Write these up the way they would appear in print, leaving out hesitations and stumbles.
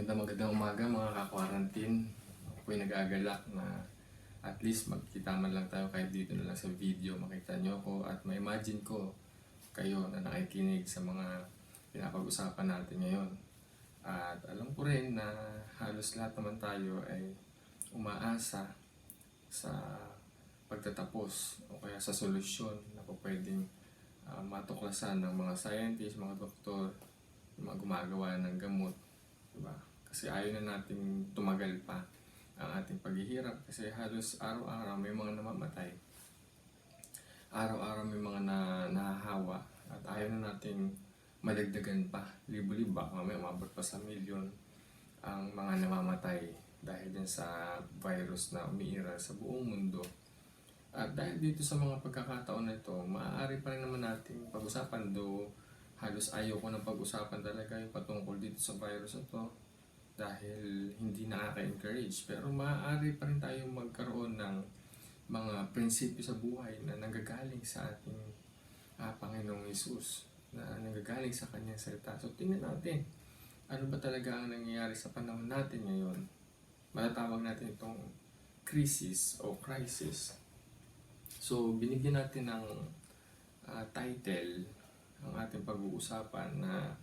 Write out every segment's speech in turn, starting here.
Magandang umaga mga ka-quarantine. Ako po'y nag-aagalak na at least magkita man lang tayo kahit dito na lang sa video. Makita nyo ako at ma-imagine ko kayo na nakikinig sa mga pinapag-usapan natin ngayon. At alam ko rin na halos lahat naman tayo ay umaasa sa pagtatapos o kaya sa solusyon na po pwedeng matuklasan ng mga scientists, mga doktor, yung mga gumagawa ng gamot. Diba? Kasi ayaw na nating tumagal pa ang ating paghihirap kasi halos araw-araw may mga namamatay. Araw-araw may mga nahahawa at ayaw na nating madagdagan pa. Libo-libo, mamaya umabot pa sa milyon ang mga namamatay dahil din sa virus na umiiral sa buong mundo. At dahil dito sa mga pagkakataon na ito, maaari pa rin naman nating pag-usapan halos ayaw ko ng pag-usapan talaga yung patungkol dito sa virus ito dahil hindi nakaka-encourage. Pero maaari pa rin tayong magkaroon ng mga prinsipyo sa buhay na nanggagaling sa ating Panginoong Hesus, na nanggagaling sa Kanyang salita. So tingnan natin, ano ba talaga ang nangyayari sa panahon natin ngayon? Matatawag natin itong crisis o crisis. So binigyan natin ng title ang ating pag-uusapan na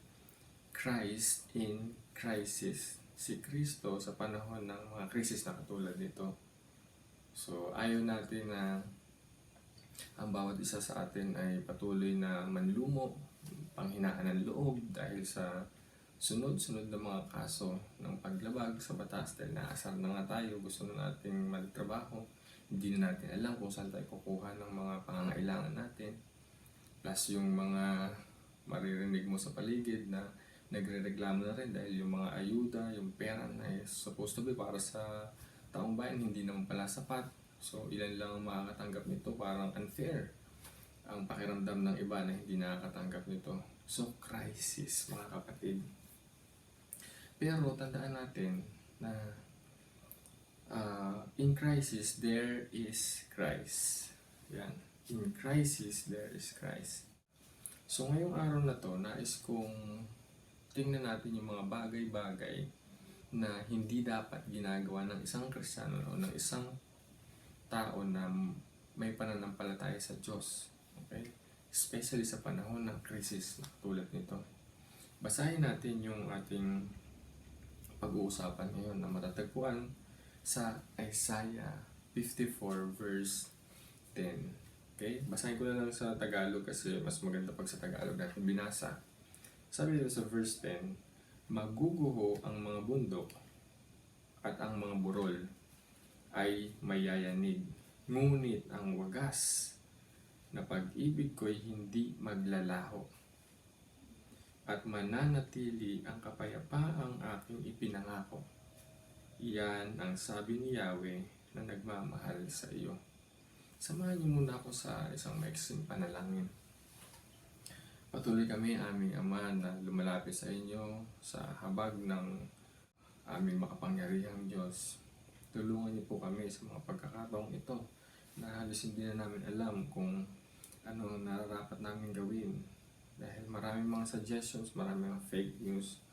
Christ in Crisis. Si Kristo sa panahon ng mga krisis na katulad nito. So ayaw natin na ang bawat isa sa atin ay patuloy na manlumo, panghinaan ng loob dahil sa sunod-sunod na mga kaso ng paglabag sa batas dahil naasar na nga tayo, gusto na nating magtrabaho, hindi na natin alam kung saan tayo kukuha ng mga pangangailangan natin. Plus yung mga maririnig mo sa paligid na nagre-reklamo na rin dahil yung mga ayuda, yung pera na supposed to be para sa taong bayan, hindi naman pala sapat. So ilan lang ang makakatanggap nito, parang unfair ang pakiramdam ng iba na hindi nakakatanggap nito. So crisis mga kapatid. Pero tandaan natin na in crisis there is Christ. Yan. In crisis, there is Christ. So ngayong araw na to, nais kong tingnan natin yung mga bagay-bagay na hindi dapat ginagawa ng isang Kristiyano o ng isang tao na may pananampalataya sa Diyos. Okay? Especially sa panahon ng krisis na tulad nito. Basahin natin yung ating pag-uusapan ngayon na matatagpuan sa Isaiah 54 verse 10. Okay? Basahin ko na lang sa Tagalog kasi mas maganda pag sa Tagalog natin binasa. Sabi dito sa verse 10, maguguho ang mga bundok at ang mga burol ay mayayanig. Ngunit ang wagas na pag-ibig ko'y hindi maglalaho. At mananatili ang kapayapaang aking ipinangako. Iyan ang sabi ni Yahweh na nagmamahal sa iyo. Samahan niyo muna ako sa isang maiksing panalangin. Patuloy kami, aming Ama, na lumalapit sa inyo sa habag ng aming makapangyarihang Diyos. Tulungan niyo po kami sa mga pagkakataong ito na halos hindi na namin alam kung ano nararapat namin gawin. Dahil maraming mga suggestions, maraming mga fake news,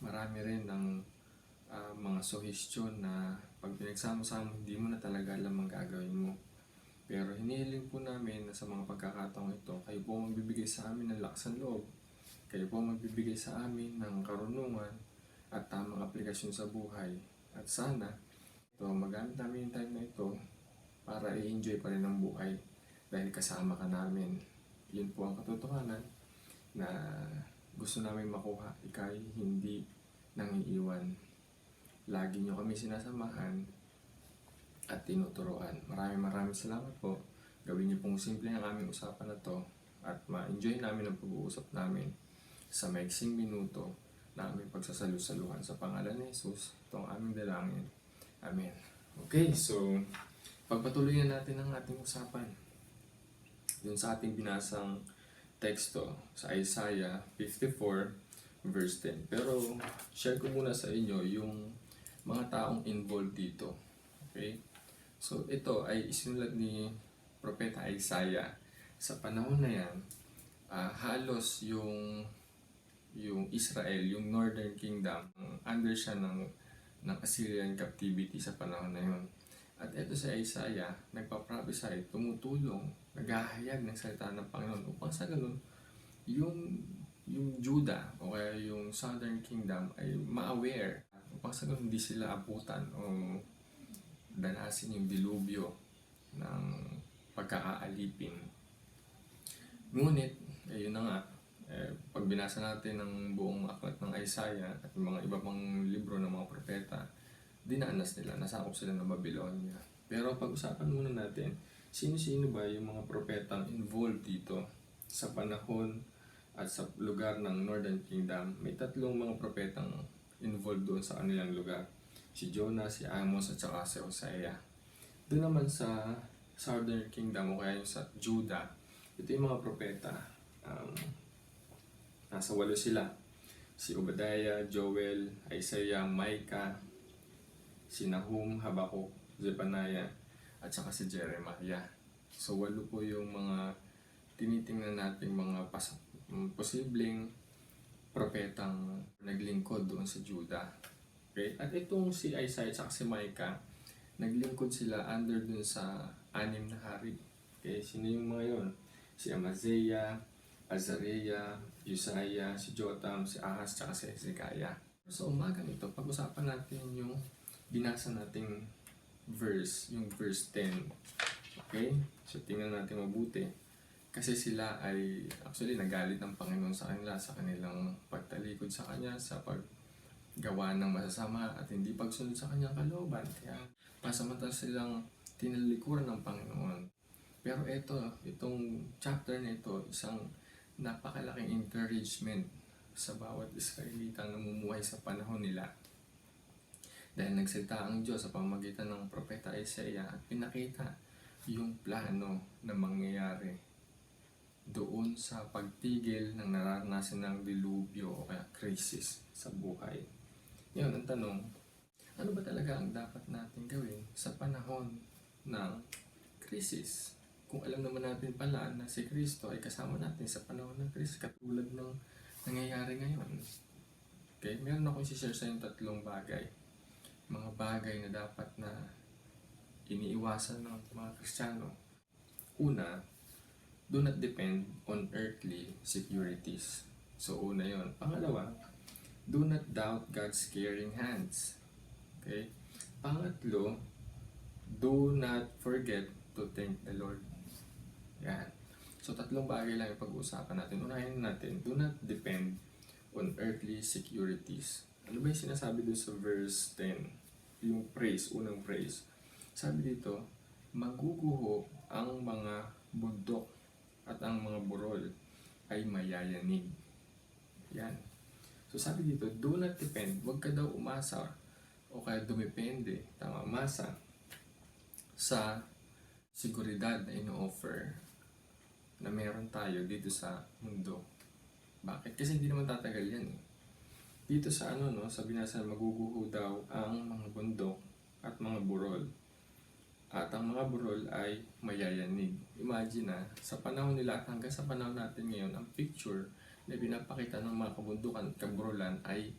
marami rin ng mga suggestion na pag pinagsama-sama hindi mo na talaga alam ang gagawin mo. Pero hinihiling po namin na sa mga pagkakataong ito, kayo po magbibigay sa amin ng lakas ng loob. Kayo po magbibigay sa amin ng karunungan at tamang aplikasyon sa buhay. At sana, magamit namin yung time na ito para i-enjoy pa rin ang buhay dahil kasama ka namin. Yun po ang katotohanan na gusto namin makuha. Ika'y hindi nangiiwan. Lagi nyo kami sinasamahan at tinuturuan. Maraming salamat po. Gawin niyo pong simple ang aming usapan na to at ma-enjoy namin ang pag-uusap namin sa maiksing minuto na aming pagsasalusaluhan sa pangalan ni Jesus. Ito ang aming dalangin. Amen. Okay, so pagpatuloy na natin ang ating usapan. Dun sa ating binasang teksto sa Isaiah 54 verse 10. Pero share ko muna sa inyo yung mga taong involved dito. Okay? So ito ay isinulat ni Propeta Isaiah. Sa panahon na yan, halos yung Israel, yung Northern Kingdom, under siya ng Assyrian captivity sa panahon na yun. At ito si Isaiah, nagpa-prophesy, tumutulong, naghahayag ng salita ng Panginoon upang sa ganun, yung Judah o kaya yung Southern Kingdom ay ma-aware upang sa ganun hindi sila abutan o danasin yung dilubyo ng pagkakaalipin. Ngunit, yun na nga, pag binasa natin ng buong aklat ng Isaiah at yung mga iba pang libro ng mga propeta, dinanas nila, nasakop sila ng Babylonia. Pero pag-usapan muna natin, sino-sino ba yung mga propetang involved dito sa panahon at sa lugar ng Northern Kingdom? May tatlong mga propetang involved doon sa kanilang lugar. Si Jonah, si Amos, at saka si Hosea. Doon naman sa Southern Kingdom o kaya yung sa Judah, ito yung mga propeta. Nasa 8 sila. Si Obadiah, Joel, Isaiah, Micah, si Nahum, Habakuk, Zephaniah, at saka si Jeremiah. So 8 po yung mga tinitingnan nating mga posibleng propetang naglingkod doon sa Judah. Okay? At itong si Isaiah at si Micah, naglingkod sila under dun sa 6 na hari. Okay? Sino yung mga yon? Si Amaziah, Azariah, Uzziah, si Jotham, si Ahaz, at si Hezekiah. So umagang ito, pag-usapan natin yung binasa nating verse, yung verse 10. Okay? So tingnan natin mabuti. Kasi sila ay actually nagalit ng Panginoon sa kanila sa kanilang pagtalikod sa Kanya, sa paggawa ng masasama at hindi pagsunod sa Kanyang kalooban. Kaya pasamantala silang tinalikuran ng Panginoon. Pero itong chapter na ito, isang napakalaking encouragement sa bawat Israelitang namumuhay sa panahon nila. Dahil nagsalita ang Diyos sa pamamagitan ng propeta Isaiah at pinakita yung plano na mangyayari doon sa pagtigil ng nararanasan ng dilubyo o kaya crisis sa buhay. Ngayon, ang tanong, ano ba talaga ang dapat natin gawin sa panahon ng crisis? Kung alam naman natin pala na si Kristo ay kasama natin sa panahon ng crisis katulad ng nangyayari ngayon. Okay, meron akong i-share sa yung 3 bagay. Mga bagay na dapat na iniiwasan ng mga Kristiyano. Una, do not depend on earthly securities. So, una yon. Pangalawa, do not doubt God's caring hands. Okay? Pangatlo, do not forget to thank the Lord. Yan. So, 3 bagay lang yung pag-uusapan natin. Unahin natin, do not depend on earthly securities. Ano ba yung sinasabi doon sa verse 10? Yung praise, unang praise. Sabi dito, maguguho ang mga bundok at ang mga burol ay mayayanig. Yan. So sabi dito, do not depend, huwag ka daw umasa o kaya dumepende, masa sa seguridad na ino-offer na meron tayo dito sa mundo. Bakit? Kasi hindi naman tatagal yan eh. Dito sa sa binasa, maguguho daw ang mga bundok at mga burol. At ang mga burol ay mayayanig. Imagine sa panahon nila at hanggang sa panahon natin ngayon, ang picture na pinapakita ng mga kabundukan at kaburolan ay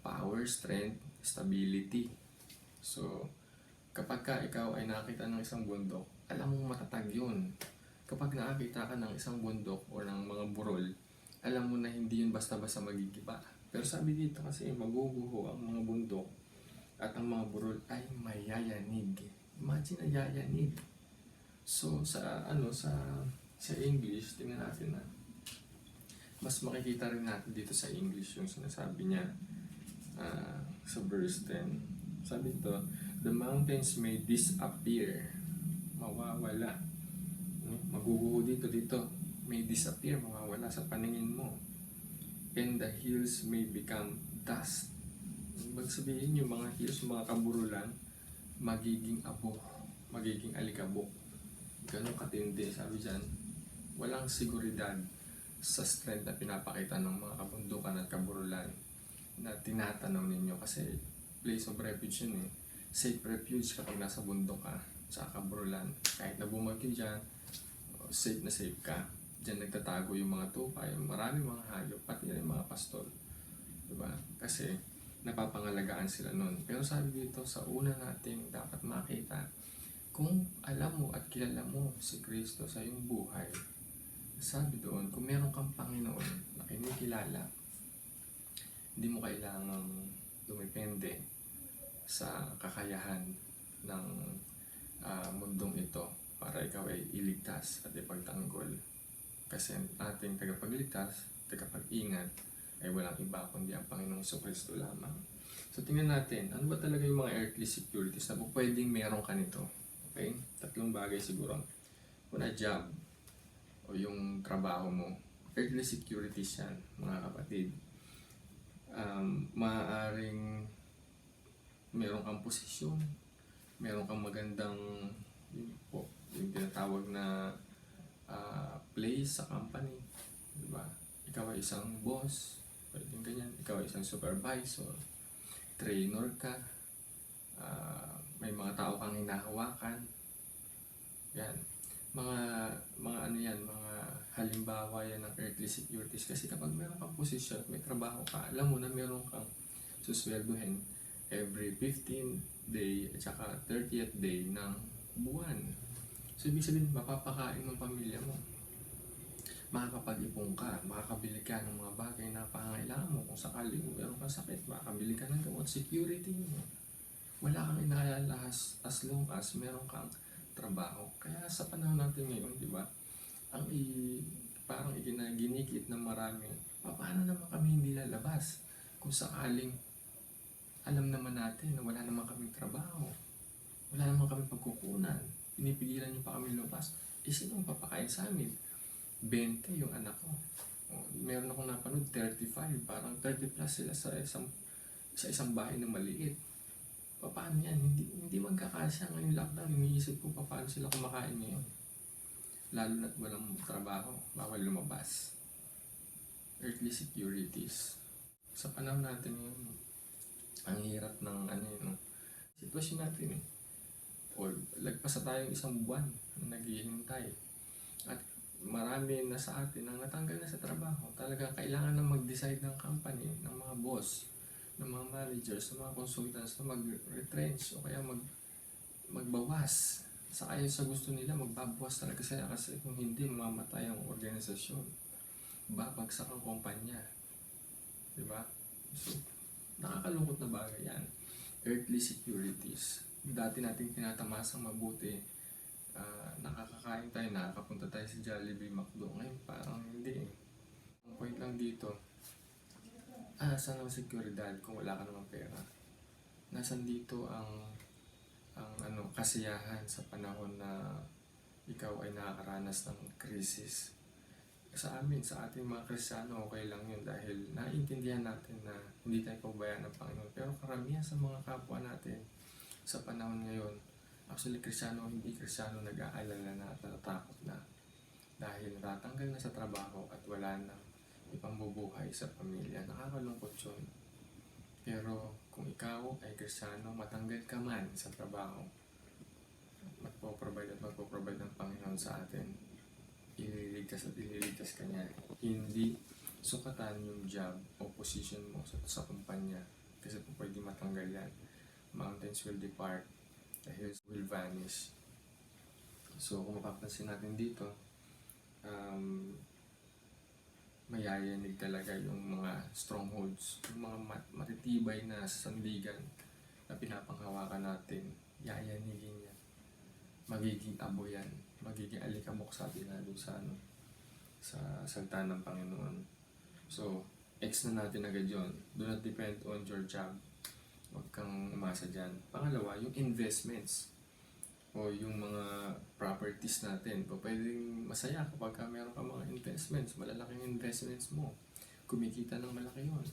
power, strength, stability. So, kapag ikaw ay nakakita ng isang bundok, alam mong matatag yun. Kapag nakakita ka ng isang bundok o ng mga burol, alam mo na hindi yun basta-basta magigiba. Pero sabi dito kasi maguguho ang mga bundok at ang mga burol ay mayayanig. Imagine na yayanig. So sa English, tingnan natin mas makikita rin natin dito sa English yung sinasabi niya sa verse 10. Sabi dito, the mountains may disappear. Mawawala. Maguguho dito. May disappear, mawawala sa paningin mo. And the hills may become dust. Ibig sabihin yung mga hills, mga kaburulan, magiging abo, magiging alikabok. Ganun katindi, sabi dyan. Walang seguridad sa strength na pinapakita ng mga kabundukan at kaburulan na tinatanaw ninyo kasi place of refuge yun eh. Safe refuge kapag nasa bundok ka sa kaburulan. Kahit na bumagyo dyan, safe na safe ka. Diyan nagtatago yung mga tupay, maraming mga hayop, pati yung mga pastol. Diba? Kasi napapangalagaan sila nun. Pero sabi dito, sa una nating dapat makita, kung alam mo at kilala mo si Kristo sa iyong buhay, sabi doon, kung meron kang Panginoon na kinikilala, hindi mo kailangang dumepende sa kakayahan ng mundong ito para ikaw ay iligtas at ipagtanggol. Kasi ating tagapagligtas, tagapag-ingat ay walang iba kundi ang Panginoong Jesucristo lamang. So tingnan natin, ano ba talaga yung mga earthly securities na pwedeng meron ka nito? Okay? 3 bagay siguro. Una, job o yung trabaho mo. Earthly securities yan, mga kapatid. Maaaring meron kang posisyon, meron kang magandang yung tinatawag na place sa company, di ba? Ikaw ay isang boss, pwedeng ganyan. Ikaw ay isang supervisor, trainer ka, may mga tao kang hinahawakan. Yan. Mga ano yan, mga halimbawa yan ng earthly securities. Kasi kapag meron kang posisyon, may trabaho ka, alam mo na meron kang susweldohin every 15th day at saka 30th day ng buwan. So, ibig sabihin, mapapakain ng pamilya mo. Makakapag-ipon ka, makakabili ka ng mga bagay na pangangailangan mo. Kung sakaling meron kang sakit, makakabili ka ng gamot. Security mo. Wala kang inaalahas as long as meron kang trabaho. Kaya sa panahon natin ngayon, di ba, parang ginikit ng marami, paano naman kami hindi lalabas kung sakaling alam naman natin na wala naman kaming trabaho, wala naman kami pagkukunan, pinipigilan niyo pa kami lumabas, sinong papakain sa amin? 20 yung anak ko. Meron akong napanood, 35, parang 30 plus sila sa isang bahay na maliit. Paano yan? Hindi magkakasya ngayong lockdown. Iniisip ko paano sila kumakain ngayon. Lalo na't walang trabaho, bawal lumabas. Earthly securities. Sa panahon natin ngayon, ang hirap ng sitwasyon natin eh. O lagpas na tayong isang buwan na naghihintay. At marami na sa atin ang natanggal na sa trabaho. Talaga kailangan na mag-decide ng company, ng mga boss, ng mga managers, ng mga consultants na mag-retrench o kaya magbawas. Sa ayon sa gusto nila, magbabawas talaga sila kasi kung hindi, mamamatay ang organisasyon. Babagsak ang kumpanya. Diba? So, nakakalungkot na bagay yan. Earthly securities. Dati natin tinatamasang mabuti. Nakakakain tayo, nakakapunta tayo sa Jollibee, McDo. Ngayon parang hindi. Ang point lang dito, saan ang seguridad kung wala ka namang pera? Nasaan dito ang kasiyahan sa panahon na ikaw ay nakakaranas ng krisis? Sa amin, sa ating mga Kristiyano, okay lang yun dahil naiintindihan natin na hindi tayo pabayaan ng Panginoon. Pero karamihan sa mga kapwa natin sa panahon ngayon, actually Kristiyano, hindi Kristiyano, nag-aalala na at natatakot na dahil natatanggal na sa trabaho at wala na ipambubuhay sa pamilya. Nakakalungkot yun. Pero kung ikaw ay Kristiyano, matanggal ka man sa trabaho, magpo-provide ng Panginoon sa atin. Ililigtas ka niya. Hindi sukatan yung job o position mo sa kumpanya kasi po pwede matanggal yan. Mountains will depart, the hills will vanish. So kung mapapansin natin dito, mayayanig talaga yung mga strongholds, yung mga matitibay na sandigan na pinapanghawakan natin, yayanigin yan. Magiging abo yan, magiging alikabok, sabi na doon sa salita ng Panginoon. So, na natin agad yun. Do not depend on your job. Huwag kang umasa dyan. Pangalawa, yung investments o yung mga properties natin. Pwedeng masaya kapag meron ka mga investments, malalaking investments mo. Kumikita ng malaki yun.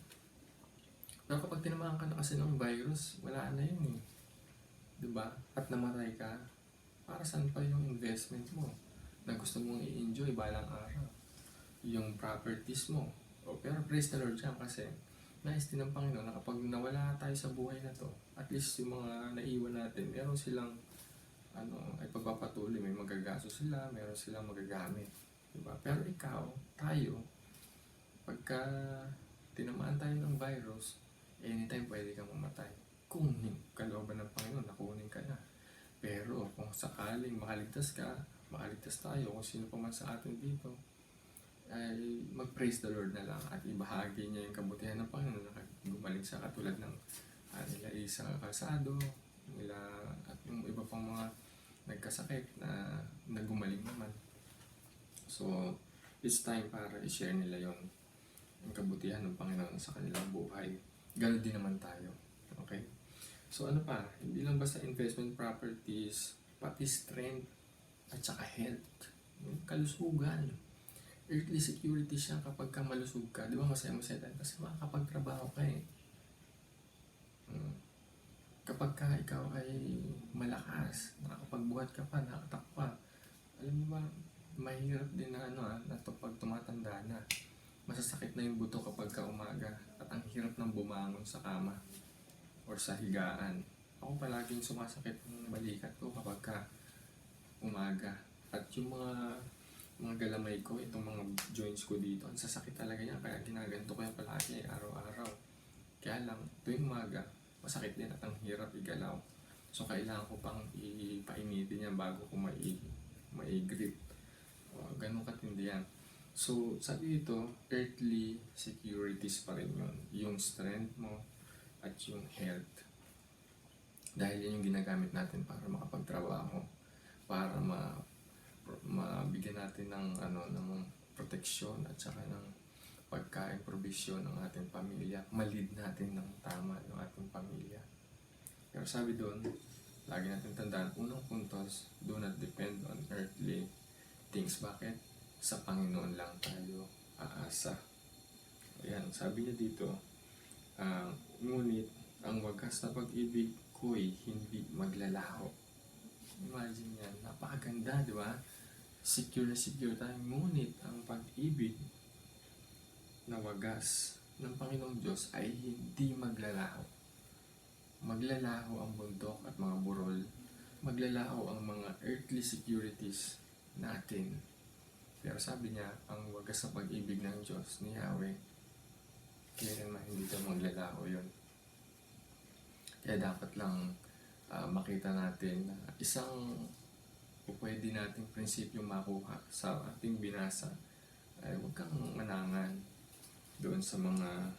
Pero kapag tinamaan ka na kasi ng virus, wala na yun eh. Diba? At namatay ka, para saan pa yung investment mo na gusto mong i-enjoy balang araw? Yung properties mo. Pero praise the Lord dyan kasi nais din ng Panginoon na kapag nawala tayo sa buhay na to, at least yung mga naiwan natin, meron silang ay pagpapatuloy, may magagaso sila, meron silang magagamit. Diba? Pero ikaw, tayo, pagka tinamaan tayo ng virus, anytime pwede kang mamatay. Kung kalooban ng Panginoon, nakunin ka na. Pero kung sakaling makaligtas ka, makaligtas tayo, kung sino pa man sa atin dito, ay mag-praise the Lord na lang at ibahagi niya yung kabutihan ng Panginoon na gumaling sa katulad ng nila Isa Calzado, nila at yung iba pang mga nagkasakit na nagumaling naman. So, it's time para i-share nila yon yung kabutihan ng Panginoon sa kanilang buhay. Ganon din naman tayo. Okay? So ano pa, hindi lang basta investment properties, pati strength at saka health, kalusugan. Earthly security siya kapag ka malusog ka. Di ba masaya-masaya tayo? Kasi makakapagtrabaho ka eh. Kapag ka ikaw ay malakas, nakakapagbuhat ka pa, nakakatakpa. Alam mo ba, mahirap din na na pag tumatanda na. Masasakit na yung buto kapag ka umaga at ang hirap ng bumangon sa kama or sa higaan. Ako palaging sumasakit ng balikat ko kapag ka umaga. At yung mga galamay ko, itong mga joints ko dito, ang sasakit talaga niya. Kaya ginaganto ko yan palagi araw-araw. Kaya lang, tuwing umaga, masakit din at ang hirap igalaw. So kailangan ko pang ipainitin yan bago ko mai-grip. Ganun katindi yan. So, sabi dito, earthly securities pa rin yun. Yung strength mo at yung health. Dahil yun yung ginagamit natin para makapagtrabaho, para mabigyan natin ng proteksyon at saka ng pagkain, provision ng ating pamilya. Malid natin ng tama ng ating pamilya. Pero sabi doon, lagi natin tandaan, unang puntos, do not depend on earthly things. Bakit? Sa Panginoon lang tayo aasa. Ayan, sabi niya dito, ngunit ang wagas na pag-ibig ko'y hindi maglalaho. Imagine yan, napakaganda, di ba? Secure na secure tayo. Ngunit ang pag-ibig na wagas ng Panginoong Diyos ay hindi maglalaho. Maglalaho ang bundok at mga burol. Maglalaho ang mga earthly securities natin. Pero sabi niya, ang wagas sa pag-ibig ng Diyos ni Yahweh, kaya naman hindi ka maglalaho yun. Kaya dapat lang makita natin na isang pwede nating prinsipyo makuha sa ating binasa ay huwag kang manangan doon sa mga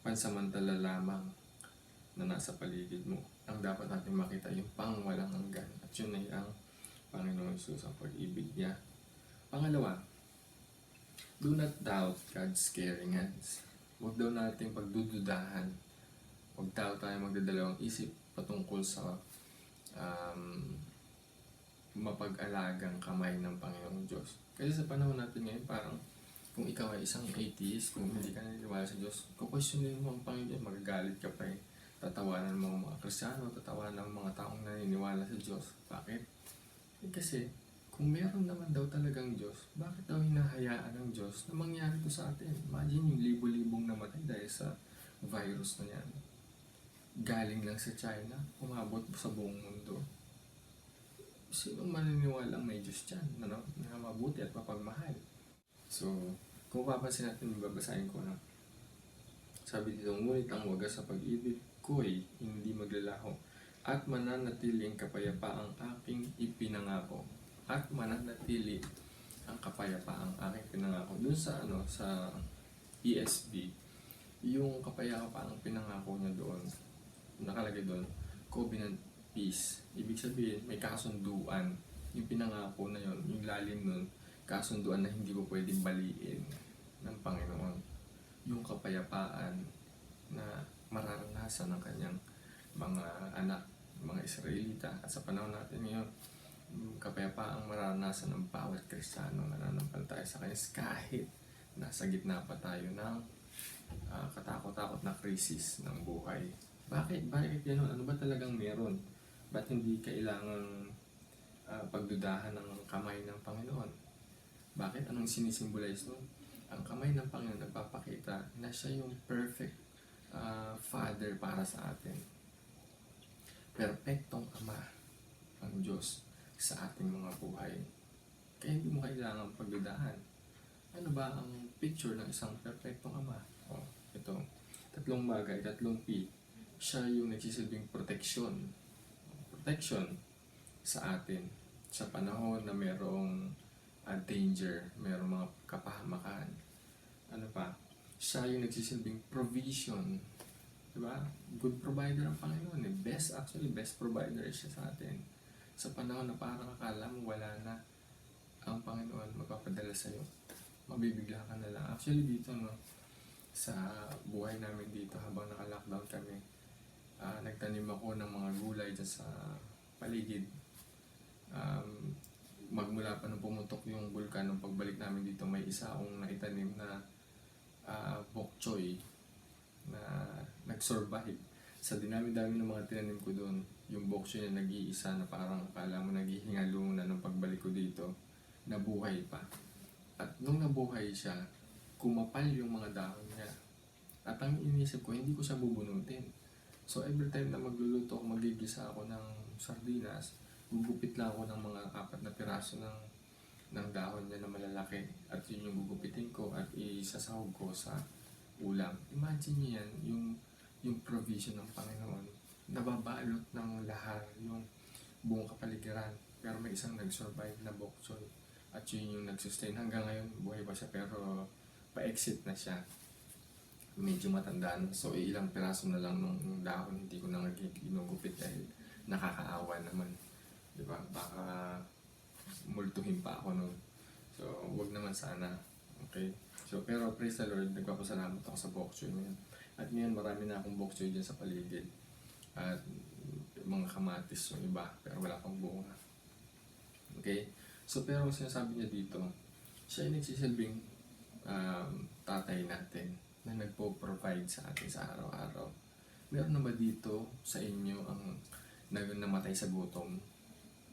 pansamantala lamang na nasa paligid mo. Ang dapat natin makita yung pangwalang hanggan at yun ay ang Panginoon Jesus ang pag-ibig niya. Pangalawa, do not doubt God's caring hands. Huwag daw natin pagdududahan. Huwag tayo magdadalawang isip patungkol sa mapag-alagang kamay ng Panginoong Diyos. Kasi sa panahon natin ngayon, parang kung ikaw ay isang atheist, kung hindi ka naniniwala sa Diyos, kukwestiyonin mo ang Panginoon, magagalit ka pa eh. Tatawanan mo ang mga Kristiyano, tatawanan ang mga taong naniniwala sa Diyos. Bakit? Kasi kung meron naman daw talagang Diyos, bakit daw hinahayaan ng Diyos na mangyari ito sa atin? Imagine yung libo-libong namatay dahil sa virus na yan. Galing lang sa China, umabot sa buong mundo. Sino maniniwalang may Diyos dyan, na mabuti at mapagmahal? So, kung papansin natin, babasahin ko na. Sabi dito, ngunit ang wagas sa pag-ibig ko'y hindi maglalaho at mananatiling kapayapaang aking ipinangako. At mananatili ang kapayapaang aking pinangako. Doon sa ESV, yung kapayapaang pinangako niya doon, nakalagay doon, covenant peace. Ibig sabihin, may kasunduan. Yung pinangako na yun, yung lalim nun, kasunduan na hindi ko pwedeng baliin ng Panginoon. Yung kapayapaan na mararanasan ng kanyang mga anak, mga Israelita. At sa panahon natin ngayon, kapayapaang mararanasan ng bawat Kristiyano na nananampalataya sa Kanya kahit nasa gitna pa tayo ng katakot-takot na krisis ng buhay. Bakit? Bakit yan? Ano ba talagang meron? Ba't hindi kailangang pagdudahan ng kamay ng Panginoon? Bakit? Anong sinisimbolize nun? Ang kamay ng Panginoon nagpapakita na siya yung perfect Father para sa atin. Perpektong Ama ang Diyos sa ating mga buhay. Kaya hindi mo kailangang pagdudahan. Ano ba ang picture ng isang perpektong Ama? Ito. Tatlong bagay, tatlong P. Siya yung nagsisilbing protection. Protection sa atin. Sa panahon na merong danger, merong mga kapahamakan. Ano pa? Siya yung nagsisilbing provision. Diba? Good provider ang Panginoon. Best provider siya sa atin. Sa panahon na parang akala mo wala na, ang Panginoon magpapadala sa'yo. Mabibigla ka na lang. Actually dito, no, sa buhay namin dito habang naka-lockdown kami, nagtanim ako ng mga gulay dyan sa paligid. Magmula pa nung pumutok yung bulkan, nung pagbalik namin dito, may isa akong naitanim na bok choy na nag-survive. Sa dinami-dami ng mga tinanim ko doon, yung bok choy na nag-iisa na parang akala mo naghihingalo na nung pagbalik ko dito, nabuhay pa. At nung nabuhay siya, kumapal yung mga dahon niya. At ang inisip ko, hindi ko siya bubunutin. So every time na magluluto ako, magigisa ako ng sardinas, gugupit lang ako ng mga 4 na piraso ng dahon niya na malalaki. At yun yung gugupitin ko at isasahog ko sa ulam. Imagine niyo yan, yung provision ng Panginoon. Nababalot ng lahar yung buong kapaligiran. Pero may isang nag-survive na bok choy. At yun yung nag-sustain. Hanggang ngayon, buhay pa siya pero pa-exit na siya. Medyo matanda na. So ilang piraso na lang nung dahon. Hindi ko na ginugupit dahil nakakaawa naman. Diba? Baka multuhin pa ako nun. So wag naman sana. Okay? So pero praise the Lord, nagpapasalamat ako sa bok choy ngayon. At ngayon marami na akong bok choy dyan sa paligid. At mga kamatis yung iba. Pero wala pang bunga. Okay? So pero sinasabi niya dito, siya ay nagsisilbing tatay natin na nagpo-provide sa atin sa araw-araw. Meron na ba dito sa inyo ang namatay sa gutom?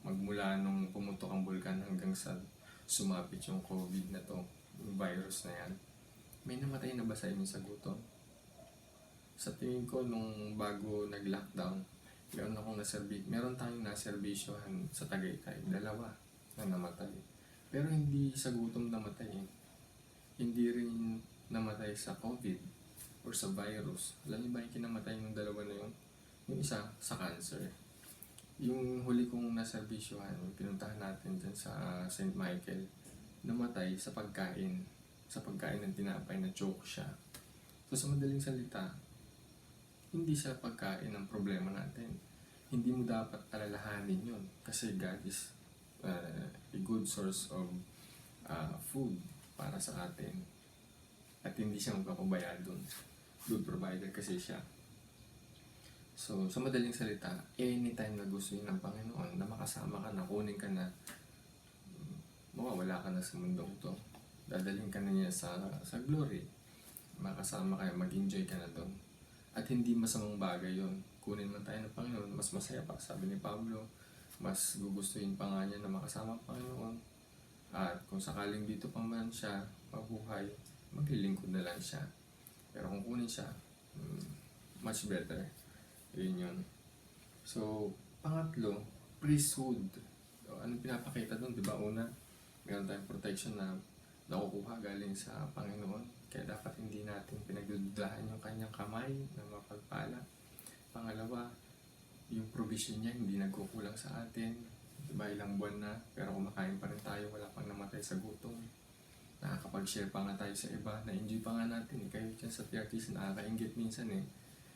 Magmula nung pumutok ang bulkan hanggang sa sumapit yung COVID na to, yung virus na yan. May namatay na ba sa inyo sa gutom? Sa tingin ko nung bago nag-lockdown, meron tayong naserbisyohan sa Tagaytay, 2 na namatay. Pero hindi sa gutom namatay eh. Hindi rin namatay sa COVID or sa virus. Alam niyo ba yung kinamatay ng 2 na yun? Yung isa sa cancer. Yung huli kong naserbisyohan, pinuntahan natin dyan sa St. Michael, namatay sa pagkain. Sa pagkain ng tinapay na choke siya. So sa madaling salita, hindi siya pagkain ang problema natin. Hindi mo dapat alalahanin yun. Kasi God is a good source of food para sa atin. At hindi siya magpapabayad dun. Good provider kasi siya. So, sa madaling salita, anytime na gusto yun ng Panginoon na makasama ka na, kunin ka na, mawawala ka na sa mundong to. Dadalhin ka na niya sa glory. Makasama ka, mag-enjoy ka na doon. At hindi masamang bagay yun. Kunin man tayo ng Panginoon, mas masaya pa. Sabi ni Pablo, mas gugustuhin pa nga niya na makasama ang Panginoon. At kung sakaling dito pa man siya mabuhay, maglilingkod na lang siya. Pero kung kunin siya, much better. Yun yun. So, pangatlo, priesthood. So, anong pinapakita doon? Diba una, meron tayong protection na nakukuha galing sa Panginoon. Kaya dapat hindi natin pinagdududahan yung kanyang kamay na mapagpala. Pangalawa, yung provision niya hindi nagkukulang sa atin. Diba, ilang buwan na, pero kumakain pa rin tayo, wala pang namatay sa gutom. Nakakapag-share pa nga tayo sa iba, na-enjoy pa nga natin. Kayo dyan sa TRTs, nakaka-inggit minsan eh.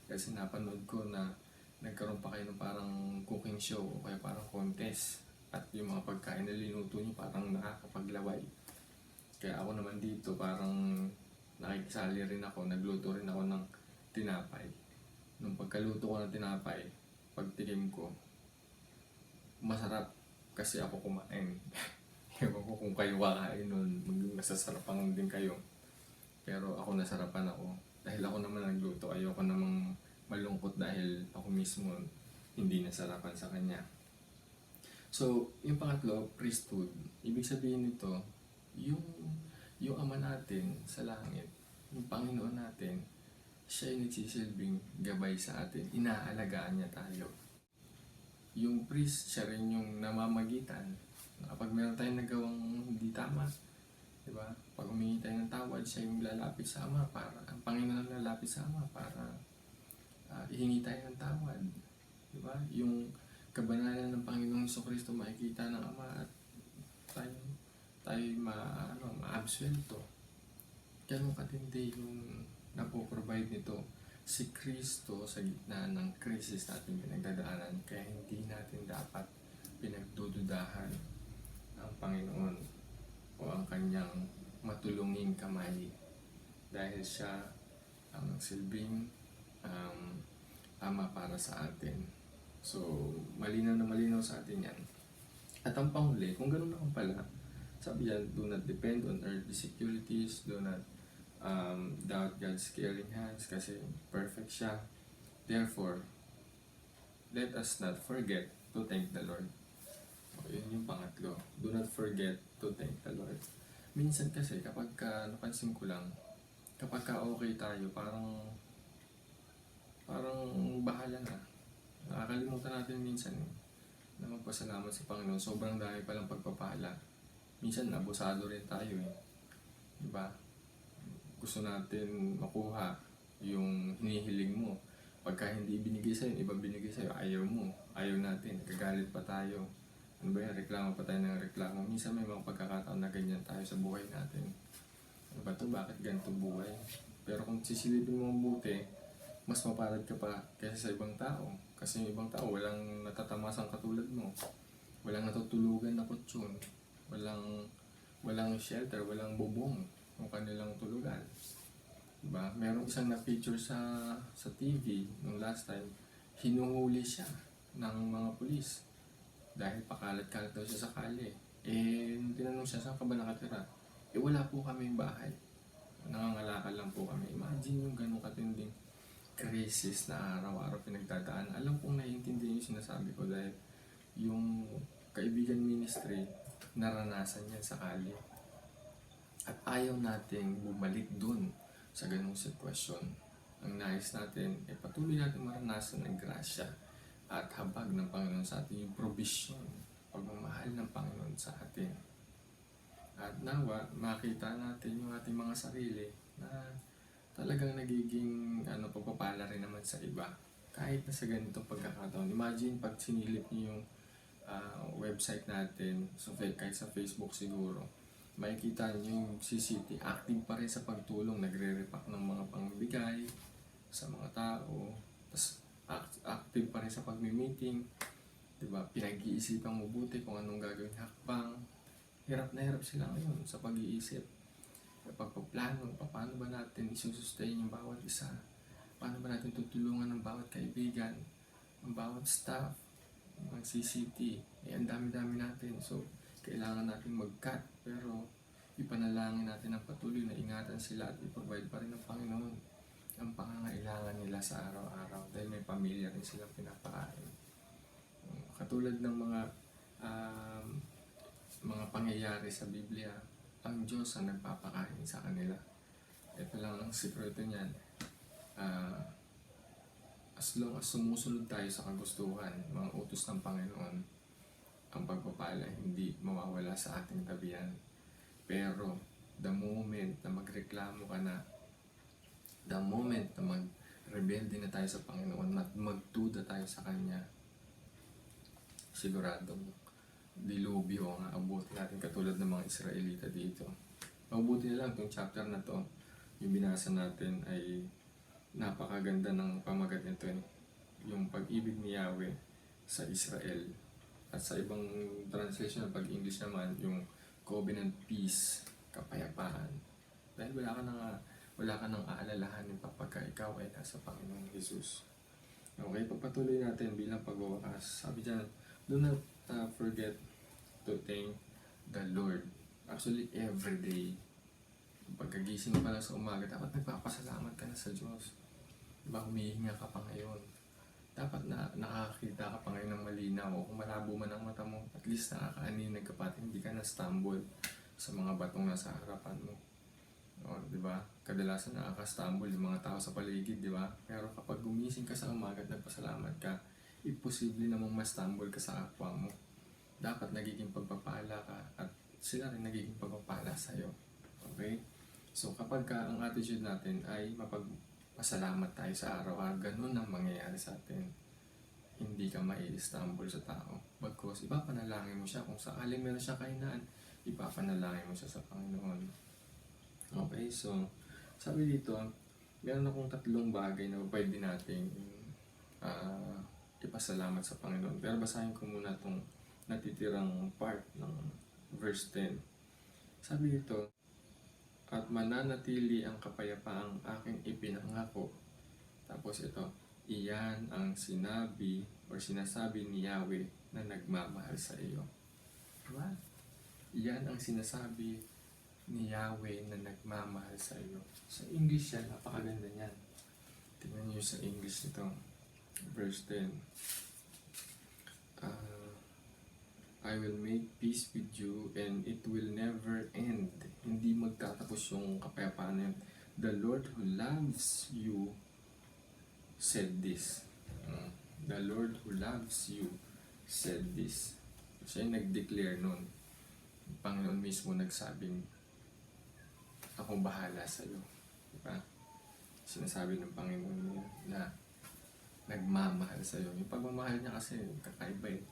Kasi napanood ko na nagkaroon pa kayo ng parang cooking show o kaya parang contest. At yung mga pagkain na linuto nyo parang nakakapaglaway. Kaya ako naman dito parang nakikisali rin ako, nagluto rin ako ng tinapay. Nung pagkaluto ko ng tinapay, pagtikim ko, masarap kasi ako kumain. Ewan ko kung kayo kakain nun, masasarapan din kayo. Pero ako nasarapan ako. Dahil ako naman nagluto, ayoko namang malungkot dahil ako mismo hindi nasarapan sa kanya. So, yung pangatlo, priesthood. Ibig sabihin nito, yung Ama natin sa langit, yung Panginoon natin, siya yung nagsisilbing gabay sa atin. Inaalagaan niya tayo. Yung priest, siya rin yung namamagitan. Kapag meron tayong nagawang hindi tama, Di ba? Pag humingi tayo ng tawad, siya yung lalapit sa Ama para, ang Panginoon ang lalapit sa Ama para ihingi tayo ng tawad. Di ba? Yung kabanalan ng Panginoong Jesucristo makikita ng Ama at tayo ma-absuelto. Ganun katindi yung napoprovide nito si Kristo sa gitna ng krisis natin pinagdadaanan, kaya hindi natin dapat pinagdududahan ang Panginoon o ang kanyang matulunging kamay, dahil siya ang silbing Ama para sa atin. So, malinaw na malinaw sa atin yan. At ang panghuli, kung ganun naman pala, sabi yan, do not depend on earthly securities, do not doubt God's caring hands, kasi perfect siya. Therefore, let us not forget to thank the Lord. O, yun yung pangatlo. Do not forget to thank the Lord. Minsan kasi, kapag napansin ko lang, kapag okay tayo, parang bahala na. Nakakalimutan natin minsan na magpasalamat sa Panginoon. Sobrang dami palang pagpapala. Minsan, abusado rin tayo Diba? Gusto natin makuha yung hinihiling mo. Pagka hindi binigay sa'yo, iba binigay sa'yo, ayaw mo. Ayaw natin. Nagagalit pa tayo. Ano ba yan? Reklamo pa tayo ng reklamo. Minsan may mga pagkakataon na ganyan tayo sa buhay natin. Ano ba ito? Bakit ganito buhay? Pero kung sisilipin mo mabuti, mas mapalad ka pa kaysa sa ibang tao. Kasi yung ibang tao, walang natatamasang katulad mo. Walang natutulugan na kutsyon. Walang shelter, walang bubong ng kanilang tulugan. Diba? Merong isang na-feature sa TV nung last time, hinuhuli siya ng mga pulis dahil pakalat-kalat daw siya sa kalye. Tinanong siya, saan ka ba nakatira? Wala po kaming bahay. Nangangalakal lang po kami. Imagine yung ganun katinding krisis na araw-araw pinagdadaan. Alam kong naiintindihan yung sinasabi ko dahil yung kaibigan ministry, naranasan yan sa kalye. At ayaw nating bumalik dun sa ganung sitwasyon. Ang nais natin, patuloy natin maranasan ng grasya at habag ng Panginoon sa atin, yung provision, pagmamahal ng Panginoon sa atin. At nawa, makita natin yung ating mga sarili na talagang nagiging pagpapala rin naman sa iba. Kahit na sa ganitong pagkakataon. Imagine pag sinilip niyo yung website natin, so kahit sa Facebook siguro, makikita niyo yung CCT, active pa rin sa pagtulong, nagre-repack ng mga pangbigay sa mga tao, tapos active pa rin sa pagmi-meeting, diba? Pinag-iisipan mabuti kung anong gagawin hakbang. Hirap na hirap sila ngayon sa pag-iisip, pagpaplano, paano ba natin isusustain yung bawat isa, paano ba natin tutulungan ng bawat kaibigan, ng bawat staff, ng CCT, ang dami-dami natin. So, kailangan natin mag-cut, pero ipanalangin natin ang patuloy na ingatan sila at i-provide pa rin ng Panginoon ang pangangailangan nila sa araw-araw dahil may pamilya rin silang pinapakain. Katulad ng mga pangyayari sa Biblia, ang Diyos ang nagpapakain sa kanila. Ito lang ang sikreto niyan. As long as sumusunod tayo sa kagustuhan, mga utos ng Panginoon, ang pagpapala hindi mawawala sa ating tabihan. Pero the moment na magreklamo ka na, the moment na magrebelde na tayo sa Panginoon at magduda tayo sa Kanya, siguradong dilubyo ang aabot natin katulad ng mga Israelita dito. Mabuti na lang itong chapter na to, yung binasa natin ay napakaganda ng pamagat nito yung pag-ibig ni Yahweh sa Israel. At sa ibang translation, pag English naman, yung covenant peace, kapayapaan. Dahil wala ka nang aalalahanin pagka ikaw ay nasa Panginoong Jesus. Okay, pagpatuloy natin bilang pagwawakas. Sabi dyan, do not forget to thank the Lord. Actually, every day. Pagkagising mo pa lang sa umaga, dapat nagpapasalamat ka na sa Diyos. Diba, humihinga ka pa ngayon. Dapat na nakakita ka pa ngayon ng malinaw. O kung malabo man ang mata mo, at least nakakaaninag ka pa at hindi ka na-stumble sa mga batong nasa harapan mo. O, diba? Kadalasan nakaka-stumble yung mga tao sa paligid, diba? Pero kapag gumising ka sa umaga at nagpasalamat ka, imposible namang ma-stumble ka sa kapwa mo. Dapat nagiging pagpapala ka at sila rin nagiging pagpapala sa'yo. Okay? So kapag ang attitude natin ay mapagpasalamat tayo sa araw-araw, ganun ang mangyayari sa atin. Hindi ka mai-stumble sa tao. Bagkus, ipapanalangin mo siya. Kung sakali meron siya kahinaan, ipapanalangin mo siya sa Panginoon. Okay, so sabi dito, meron akong 3 bagay na pwede nating ipasalamat sa Panginoon. Pero basahin ko muna itong natitirang part ng verse 10. Sabi dito, at mananatili ang kapayapaang aking ipinangako. Tapos ito, iyan ang sinabi o sinasabi ni Yahweh na nagmamahal sa iyo. Diba? Iyan ang sinasabi ni Yahweh na nagmamahal sa iyo. Sa English yan, napakaganda niyan. Tingnan niyo sa English nito. Verse 10. I will make peace with you and it will never end. Hindi magtatapos yung kapayapaan na yun. The Lord who loves you said this. The Lord who loves you said this. Siya yung nag-declare nun. Yung Panginoon mismo nagsabing, ako bahala sa iyo. Diba? Sinasabi ng Panginoon niya na nagmamahal sa iyo. Yung pagmamahal niya kasi kakaiba eh.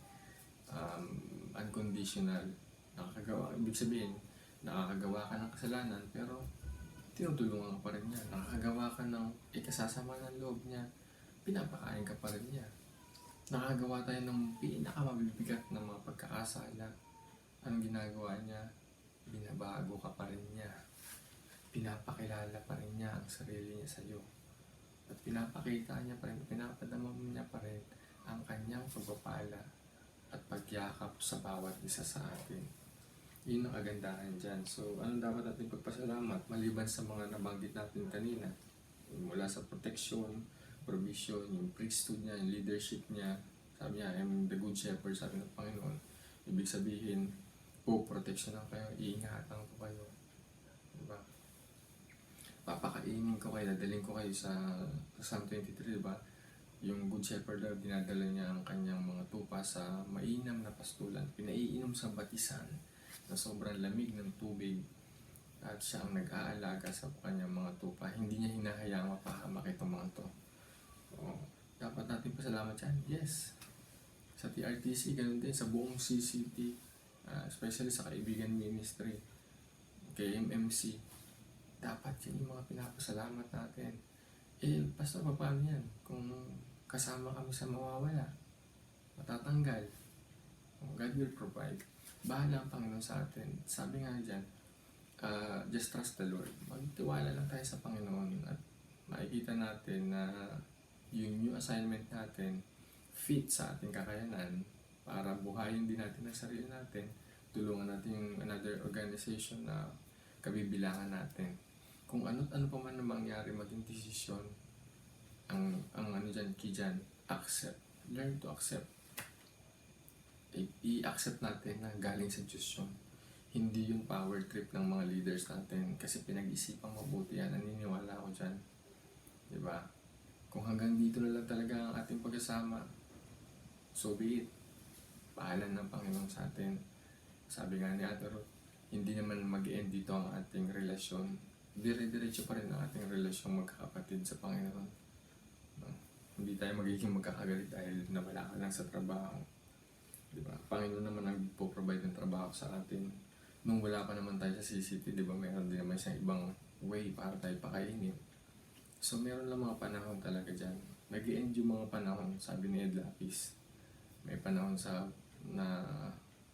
Unconditional. Ibig sabihin, nakakagawa ka ng kasalanan pero tinutulungan ka pa rin niya. Nakakagawa ka ng ikasasama ng loob niya, pinapakain ka pa rin niya. Nakakagawa tayo ng pinakamabibigat na mga pagkakasala. Anong ginagawa niya? Binabago ka pa rin niya. Pinapakilala pa rin niya ang sarili niya sa iyo. At pinapakita niya pa rin, pinapadama niya pa rin ang kanyang pagpapala at pagyakap sa bawat isa sa atin. Yun ang kagandahan dyan. So, ano dapat natin pagpasalamat? Maliban sa mga nabanggit natin kanina, mula sa protection, provision, yung priesthood niya, yung leadership niya. Sabi niya, I'm the good shepherd, sabi ng Panginoon. Ibig sabihin, proteksyonan kayo, iingatan ko kayo. Diba? Papakainin ko kayo, dadaling ko kayo sa Psalm 23, diba? Yung good shepherd daw, dinadala niya ang kanyang mga tupa sa mainam na pastulan. Pinaiinom sa batisan na sobrang lamig ng tubig. At siya ang nag-aalaga sa kanyang mga tupa. Hindi niya hinahayaang mapahamak itong mga to. Dapat natin pasalamat yan? Yes. Sa TRTC, ganun din. Sa buong CCT, especially sa Kaibigan Ministry, KMMC, dapat yun yung mga pinapasalamat natin. Pastor, paano yan? Kung kasama kami sa mawawala, matatanggal, God will provide. Bahala ang Panginoon sa atin. Sabi nga dyan, just trust the Lord. Magtiwala lang tayo sa Panginoon at makikita natin na yung new assignment natin fit sa ating kakayanan para buhayin din natin ang sarili natin. Tulungan natin yung another organization na kabibilangan natin. Kung ano't ano pa man na mangyari, maging desisyon, ang ano dyan, key dyan, accept. Learn to accept. I-accept natin na galing sa Diyos yun. Hindi yung power trip ng mga leaders natin kasi pinag-isipang mabuti yan. Naniniwala ako dyan. Diba? Kung hanggang dito na lang talaga ang ating pagkasama, so be it. Pahalan ng Panginoon sa atin. Sabi nga ni Ate Ruth, hindi naman mag-end dito ang ating relasyon. Dire-diretso pa rin ang ating relasyon magkakapatid sa Panginoon. Hindi tayo magiging magkakagalit dahil nawala ka lang sa trabaho. Diba? Panginoon naman ang po-provide ng trabaho sa atin. Nung wala pa naman tayo sa CCT, diba, mayroon din naman siyang ibang way para tayo pakainin. So meron lang mga panahon talaga dyan. Nag-i-end yung mga panahon, sabi ni Ed Lapis. May panahon na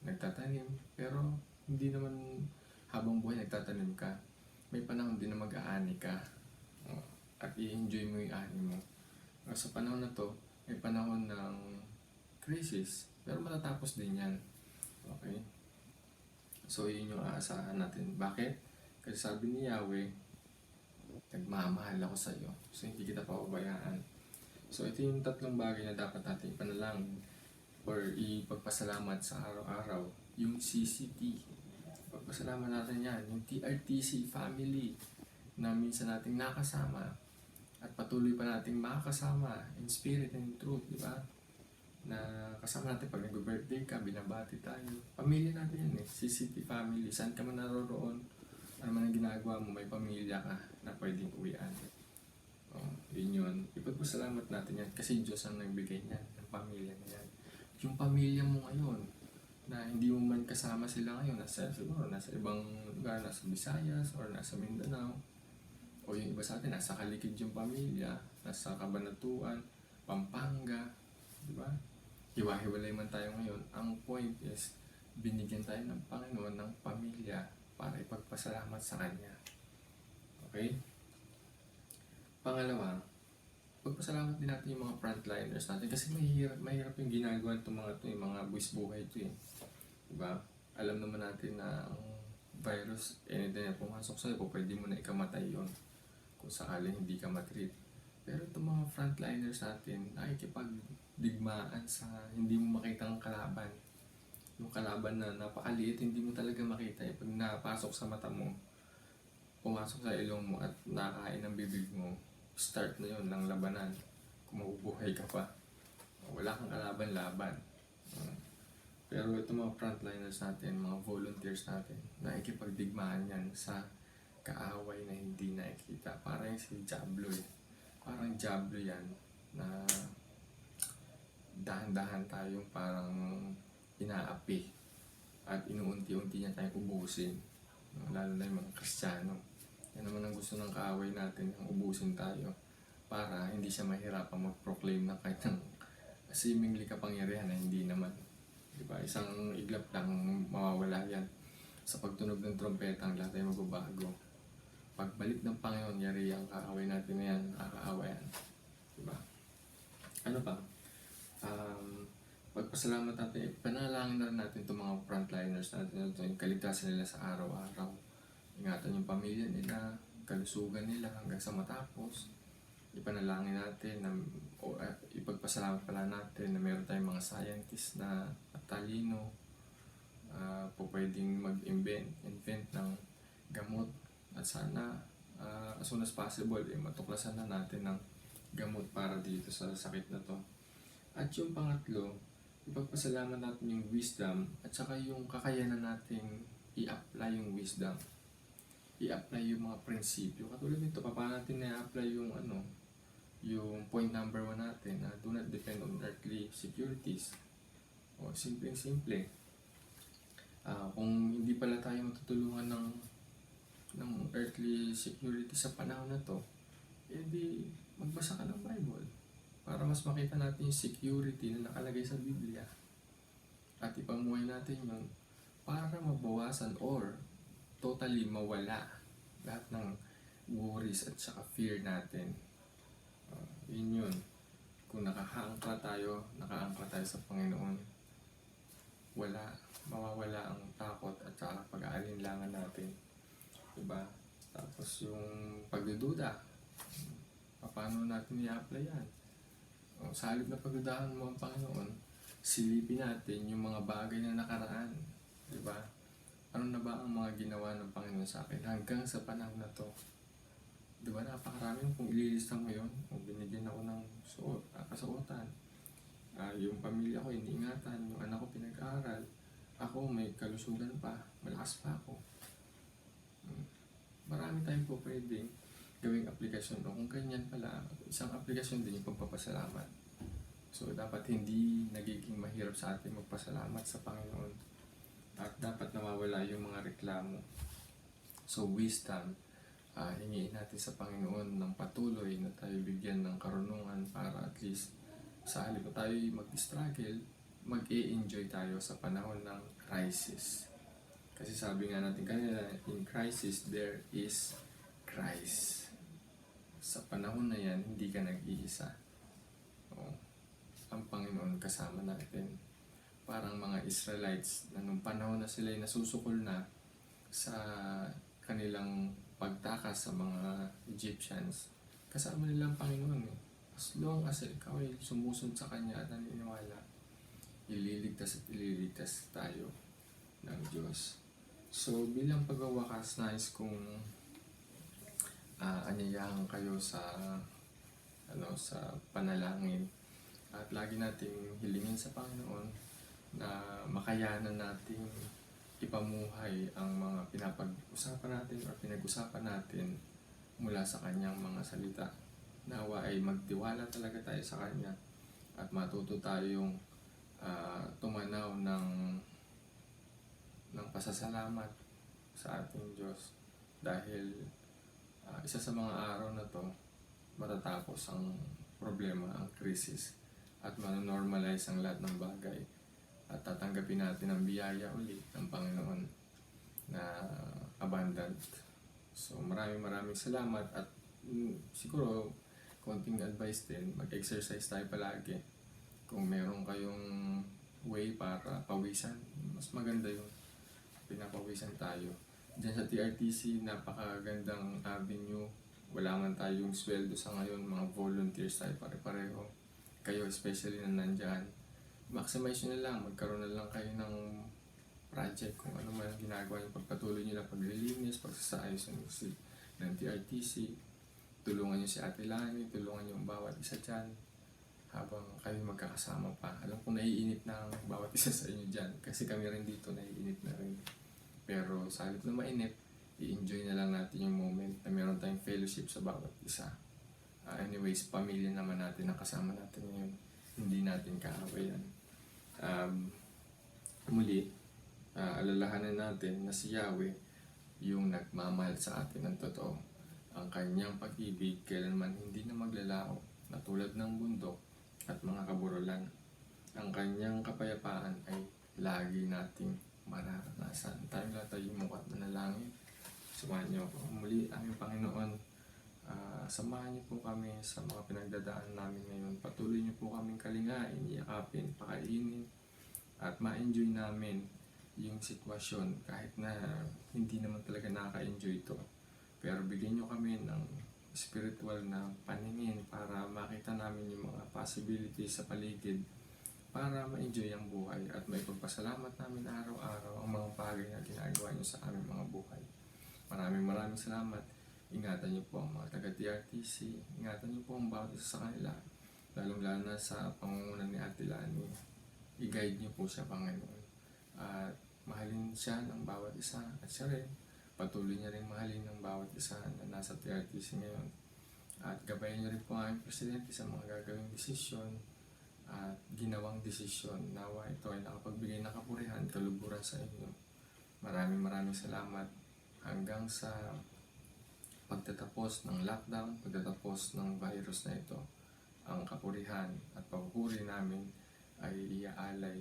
nagtatanim, pero hindi naman habang buhay nagtatanim ka. May panahon din na mag-aani ka. At i-enjoy mo yung ani mo. Sa panahon na to, may panahon ng crisis, pero matatapos din yan. Okay? So, yun yung aasahan natin. Bakit? Kasi sabi ni Yahweh, nagmamahal ako sa iyo. So, hindi kita pababayaan. So, ito yung 3 bagay na dapat natin ipanalangin or ipagpasalamat sa araw-araw. Yung CCT, pagpasalamat natin yan. Yung TRTC family na minsan nating nakasama at patuloy pa nating makakasama in spirit and in truth, di ba? Na kasama natin pag nag-birthday ka, binabati tayo. Pamilya natin yan eh, CCT family. Saan ka man naroroon, ano man ang ginagawa mo, may pamilya ka na pwedeng uwian. Yun. Ipagpasalamat natin yan kasi Diyos ang nagbigay niyan, ng pamilya na yan. Yung pamilya mo ngayon, na hindi mo man kasama sila ngayon, siguro nasa ibang lugar, nasa Visayas or nasa Mindanao, o yung iba sa atin, nasa Kalikid yung pamilya, nasa Cabanatuan, Pampanga, di ba? Hiwa-hiwalay man tayo ngayon. Ang point is, binigyan tayo ng Panginoon ng pamilya para ipagpasalamat sa Kanya. Okay? Pangalawa, pagpasalamat din natin yung mga frontliners natin kasi mahirap yung ginagawa itong mga buwis buhay ito eh. Diba? Alam naman natin na ang virus, anytime na pumasok sa'yo, pwede mo na ikamatay yun kung sakaling hindi ka matreat. Pero itong mga frontliners natin, nakikipagdigmaan sa hindi mo makitang kalaban. Yung kalaban na napakaliit, hindi mo talaga makita eh. Pag napasok sa mata mo, pumasok sa ilong mo at nakain ng bibig mo, start na yun ng labanan. Kung mabubuhay ka pa, wala kang kalaban-laban. Pero ito mga frontliners natin, mga volunteers natin, nakikipagdigmaan yan sa kaaway na hindi nakikita. Parang si Diablo eh. Parang Diablo yan na dahan-dahan tayong parang inaapi at inuunti-unti niya tayong ubusin. Lalo na yung mga Kristiyano. Yan naman ang gusto ng kaaway natin, yung ubusin tayo para hindi siya mahirapan mag-proclaim na kahit ng seemingly kapangyarihan na hindi naman. Diba? Isang iglap lang mawawala yan. Sa pagtunog ng trompeta, ang lahat ay magbabago. Pagbalik ng Panginoon, yari ang kaaway natin na yan, nakakaawa yan. Diba? Ano pa? Pagpasalamat natin, panalangin na rin natin itong mga frontliners natin, yung kaligtasan nila sa araw-araw. Ingatan yung pamilya nila, kalusugan nila hanggang sa matapos. Ipanalangin natin, ipagpasalamat pala natin na meron tayong mga scientists na talino, pwedeng mag-invent ng gamot at sana as soon as possible, matuklasan na natin ng gamot para dito sa sakit na to. At yung pangatlo, ipagpasalamat natin yung wisdom at saka yung kakayanan natin i-apply yung wisdom. I-apply yung mga prinsipyo. Katulad nito, paano natin na-apply yung yung point number 1 natin na do not depend on earthly securities. O simple. Kung hindi pala tayo matutulungan ng earthly security sa panahon na to, edi magbasa ka ng Bible para mas makita natin yung security na nakalagay sa Biblia at ipamuhay natin yun para mabawasan or totally mawala lahat ng worries at saka fear natin. Yun. Kung nakaangkla tayo sa Panginoon, mawawala ang takot at saka pag-aalinlangan natin. Diba? Tapos yung pagdududa, paano natin i-apply yan? Sa halip na pagdudahan mo ang Panginoon, silipin natin yung mga bagay na nakaraan. Diba? Ano na ba ang mga ginawa ng Panginoon sa akin hanggang sa panahon na to? Diba, napakarami kung ililista mo yun, kung binigyan ako ng kasuotan, yung pamilya ko iniingatan, yung anak ko pinag-aaral, ako may kalusugan pa, malakas pa ako. Marami tayong po pwedeng gawing aplikasyon. O kung ganyan pala, isang aplikasyon din yung pagpapasalamat. So dapat hindi nagiging mahirap sa atin magpasalamat sa Panginoon. At dapat nawawala yung mga reklamo. So wisdom, hingiin natin sa Panginoon ng patuloy na tayo bigyan ng karunungan para at least sa halip na tayo mag-struggle, mag-e-enjoy tayo sa panahon ng crisis. Kasi sabi nga natin kanina, in crisis there is Christ. Sa panahon na yan, hindi ka nag-iisa. Ang Panginoon kasama natin. Parang mga Israelites na nung panahon na sila ay nasusukol na sa kanilang pagtakas sa mga Egyptians, kasama nila ang Panginoon eh. As long as ikaw ay sumusunod sa Kanya at naniniwala, ililigtas tayo ng Diyos. So bilang pagwawakas, nais kong anyayahan kayo sa panalangin at lagi nating hilingin sa Panginoon na makayanan nating ipamuhay ang mga pinapag-usapan natin o pinag-usapan natin mula sa kanyang mga salita. Nawa ay magtiwala talaga tayo sa kanya at matuto tayong tumanaw ng pasasalamat sa ating Diyos dahil isa sa mga araw na to matatapos ang problema, ang krisis at manonormalize ang lahat ng bagay at tatanggapin natin ang biyaya ulit ng Panginoon na abundant. So maraming salamat at siguro konting advice din, mag-exercise tayo palagi. Kung meron kayong way para pawisan, mas maganda yung pinapawisan tayo. Diyan sa TRTC, napakagandang avenue. Wala man tayong sweldo sa ngayon, mga volunteers tayo pare-pareho. Kayo especially na nandyan, maximize nyo na lang, magkaroon na lang kayo ng project kung ano man ang ginagawa nyo. Pagpatuloy nyo lang paglilinis, pagsasaayos ng TRTC. Tulungan nyo si Ate Lani, tulungan nyo ang bawat isa dyan habang kayo magkakasama pa. Alam ko naiinit na ang bawat isa sa inyo dyan kasi kami rin dito naiinit na rin. Pero sa halip na mainit, i-enjoy na lang natin yung moment na meron tayong fellowship sa bawat isa. Anyways, pamilya naman natin ang kasama natin ngayon. Hindi natin kaawayan. Muli, alalahanan natin na si Yahweh yung nagmamahal sa atin ng totoo. Ang kanyang pag-ibig kailanman hindi na maglalao na tulad ng bundok at mga kaburulan. Ang kanyang kapayapaan ay lagi nating mararanasan. Tayong lahat ay mukat manalangin. Samahan niyo ako muli, aming Panginoon. Samahan niyo po kami sa mga pinagdadaan namin ngayon. Patuloy niyo po kaming kalingain, yakapin, pakainin, at ma-enjoy namin yung sitwasyon kahit na hindi naman talaga nakaka-enjoy ito. Pero bigyan niyo kami ng spiritual na paningin para makita namin yung mga possibilities sa paligid para ma-enjoy ang buhay at may pagpasalamat namin araw-araw ang mga bagay na ginagawa niyo sa aming mga buhay. Maraming salamat. Ingatan niyo po ang mga taga-TRTC. Ingatan niyo po ang bawat isa sa kanila. Lalong-lalo na sa pangunguna ni Ate Lani. I-guide niyo po siya, Panginoon. At mahalin siya ng bawat isa. At siya rin, patuloy niya rin mahalin ng bawat isa na nasa TRTC ngayon. At gabayan niyo rin po ang aming Presidente sa mga gagawing desisyon at ginawang desisyon. Nawa ito ay nakapagbigay ng kapurihan, kaluburan sa inyo. Maraming salamat hanggang sa pagtatapos ng lockdown, pagtatapos ng virus na ito. Ang kapurihan at pagpupuri namin ay iaalay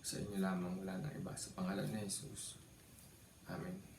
sa inyo lamang, wala nang iba. Sa pangalan ni Jesus. Amen.